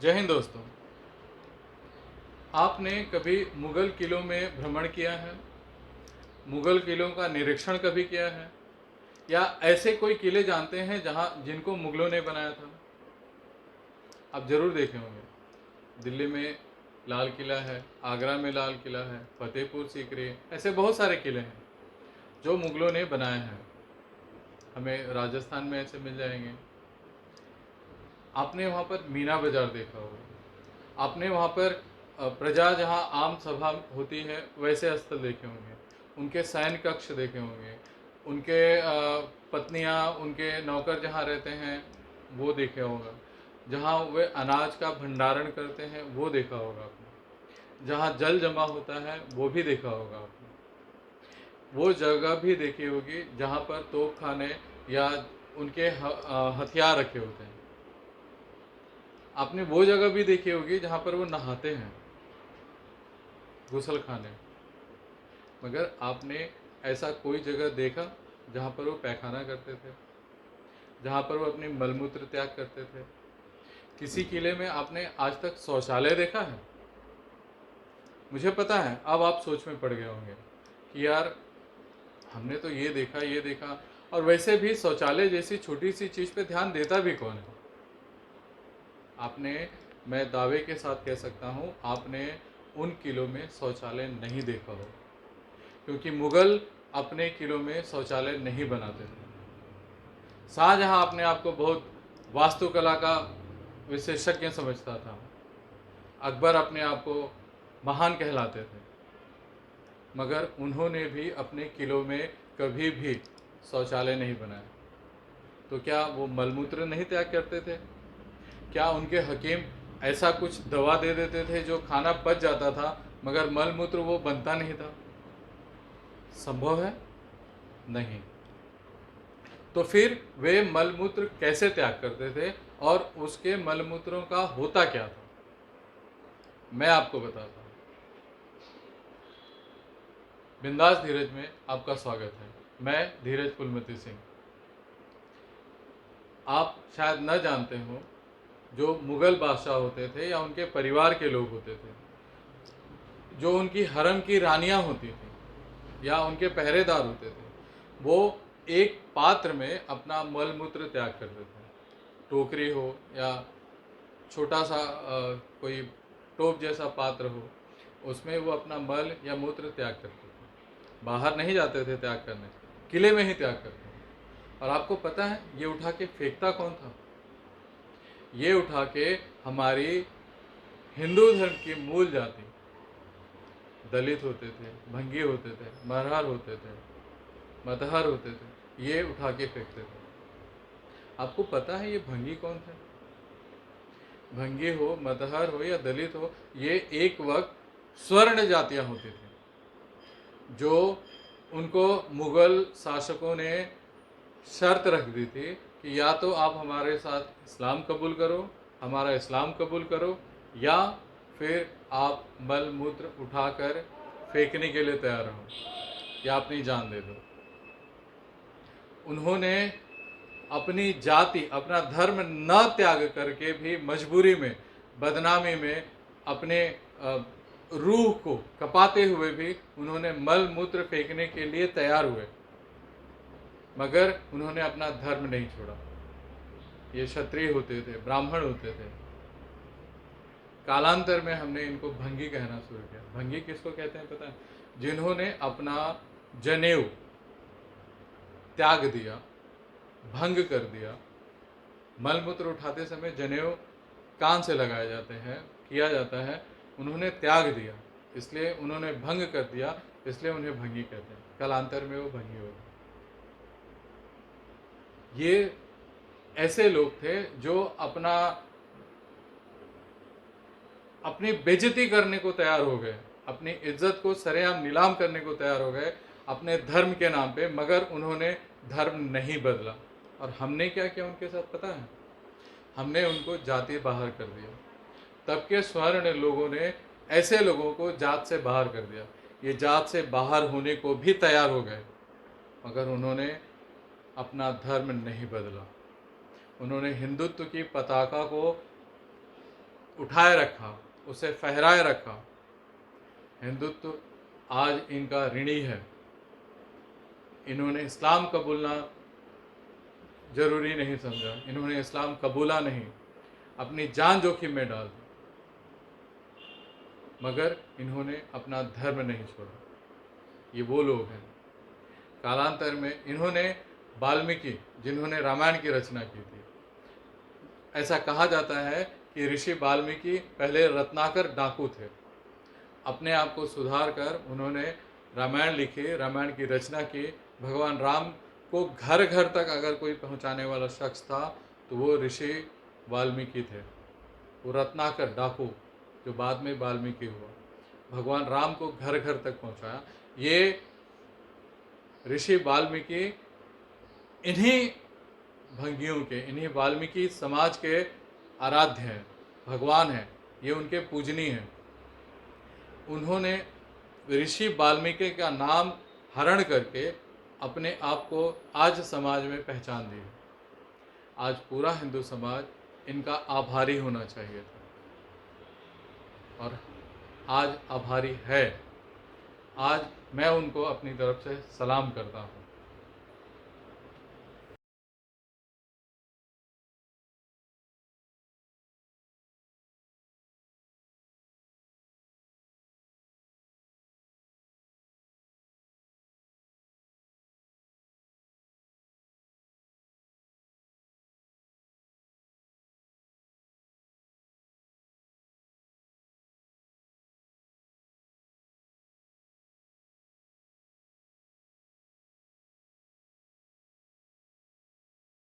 जय हिंद दोस्तों। आपने कभी मुग़ल किलों में भ्रमण किया है? मुग़ल किलों का निरीक्षण कभी किया है? या ऐसे कोई किले जानते हैं जहां जिनको मुग़लों ने बनाया था? आप ज़रूर देखे होंगे। दिल्ली में लाल किला है, आगरा में लाल किला है, फतेहपुर सीकरी, ऐसे बहुत सारे किले हैं जो मुग़लों ने बनाए हैं। हमें राजस्थान में ऐसे मिल जाएंगे। आपने वहाँ पर मीना बाज़ार देखा होगा। आपने वहाँ पर प्रजा जहाँ आम सभा होती है वैसे स्थल देखे होंगे। उनके शयन कक्ष देखे होंगे। उनके पत्नियाँ, उनके नौकर जहाँ रहते हैं वो देखे होगा। जहाँ वे अनाज का भंडारण करते हैं वो देखा होगा आपने। जहाँ जल जमा होता है वो भी देखा होगा आपने। वो जगह भी देखी होगी जहाँ पर तोप खाने या उनके हथियार रखे होते हैं। आपने वो जगह भी देखी होगी जहाँ पर वो नहाते हैं, गुसल खाने। मगर आपने ऐसा कोई जगह देखा जहाँ पर वो पैखाना करते थे, जहाँ पर वो अपनी मलमूत्र त्याग करते थे? किसी किले में आपने आज तक शौचालय देखा है? मुझे पता है अब आप सोच में पड़ गए होंगे कि यार हमने तो ये देखा, और वैसे भी शौचालय जैसी छोटी सी चीज़ पे ध्यान देता भी कौन है? आपने, मैं दावे के साथ कह सकता हूँ, आपने उन किलों में शौचालय नहीं देखा हो, क्योंकि मुग़ल अपने किलों में शौचालय नहीं बनाते थे। शाहजहाँ अपने आप को बहुत वास्तुकला का विशेषज्ञ समझता था। अकबर अपने आप को महान कहलाते थे, मगर उन्होंने भी अपने किलों में कभी भी शौचालय नहीं बनाया। तो क्या वो मलमूत्र नहीं त्याग करते थे? क्या उनके हकीम ऐसा कुछ दवा दे देते थे जो खाना पच जाता था मगर मलमूत्र वो बनता नहीं था? संभव है? नहीं। तो फिर वे मलमूत्र कैसे त्याग करते थे और उसके मलमूत्रों का होता क्या था? मैं आपको बताता हूँ। बिंदास धीरज में आपका स्वागत है। मैं धीरज फुलमती सिंह। आप शायद न जानते हो, जो मुग़ल बादशाह होते थे या उनके परिवार के लोग होते थे, जो उनकी हरम की रानियां होती थी या उनके पहरेदार होते थे, वो एक पात्र में अपना मलमूत्र त्याग करते थे। टोकरी हो या छोटा सा कोई टोप जैसा पात्र हो, उसमें वो अपना मल या मूत्र त्याग करते थे। बाहर नहीं जाते थे त्याग करने, किले में ही त्याग करते थे। और आपको पता है ये उठा के फेंकता कौन था? ये उठा के हमारी हिंदू धर्म की मूल जाति दलित होते थे, भंगी होते थे, मरहर होते थे, मतहर होते थे, ये उठा के फेंकते थे। आपको पता है ये भंगी कौन थे? भंगी हो, मतहर हो या दलित हो, ये एक वक्त स्वर्ण जातियां होती थी, जो उनको मुग़ल शासकों ने शर्त रख दी थी कि या तो आप हमारे साथ इस्लाम कबूल करो, हमारा इस्लाम कबूल करो, या फिर आप मल मूत्र उठाकर फेंकने के लिए तैयार हो या अपनी जान दे दो। उन्होंने अपनी जाति, अपना धर्म न त्याग करके भी मजबूरी में, बदनामी में, अपने रूह को कपाते हुए भी उन्होंने मल मूत्र फेंकने के लिए तैयार हुए, मगर उन्होंने अपना धर्म नहीं छोड़ा। ये क्षत्रिय होते थे, ब्राह्मण होते थे। कालांतर में हमने इनको भंगी कहना शुरू किया। भंगी किसको कहते हैं पता है? जिन्होंने अपना जनेऊ त्याग दिया, भंग कर दिया। मलमूत्र उठाते समय जनेऊ कान से लगाए जाते हैं, किया जाता है। उन्होंने त्याग दिया, इसलिए उन्होंने भंग कर दिया, इसलिए उन्हें भंगी कहते हैं। कालांतर में वो भंगी हो गए। ये ऐसे लोग थे जो अपनी बेइज्जती करने को तैयार हो गए, अपनी इज्जत को सरेआम नीलाम करने को तैयार हो गए अपने धर्म के नाम पे, मगर उन्होंने धर्म नहीं बदला। और हमने क्या किया उनके साथ पता है? हमने उनको जाति बाहर कर दिया। तब के स्वर्ण लोगों ने ऐसे लोगों को जात से बाहर कर दिया। ये जात से बाहर होने को भी तैयार हो गए, मगर उन्होंने अपना धर्म नहीं बदला। उन्होंने हिंदुत्व की पताका को उठाए रखा, उसे फहराए रखा। हिंदुत्व आज इनका ऋणी है। इन्होंने इस्लाम कबूलना जरूरी नहीं समझा, इन्होंने इस्लाम कबूला नहीं, अपनी जान जोखिम में डाल दी, मगर इन्होंने अपना धर्म नहीं छोड़ा। ये वो लोग हैं। कालांतर में इन्होंने वाल्मीकि, जिन्होंने रामायण की रचना की थी, ऐसा कहा जाता है कि ऋषि वाल्मीकि पहले रत्नाकर डाकू थे। अपने आप को सुधार कर उन्होंने रामायण लिखी, रामायण की रचना की। भगवान राम को घर घर तक अगर कोई पहुंचाने वाला शख्स था तो वो ऋषि वाल्मीकि थे। वो रत्नाकर डाकू जो बाद में वाल्मीकि हुआ, भगवान राम को घर घर तक पहुंचाया। ये ऋषि वाल्मीकि इन्हीं भंगियों के, इन्हीं वाल्मीकि समाज के आराध्य हैं, भगवान हैं, ये उनके पूजनीय हैं। उन्होंने ऋषि वाल्मीकि का नाम हरण करके अपने आप को आज समाज में पहचान दी। आज पूरा हिंदू समाज इनका आभारी होना चाहिए था और आज आभारी है। आज मैं उनको अपनी तरफ से सलाम करता हूँ।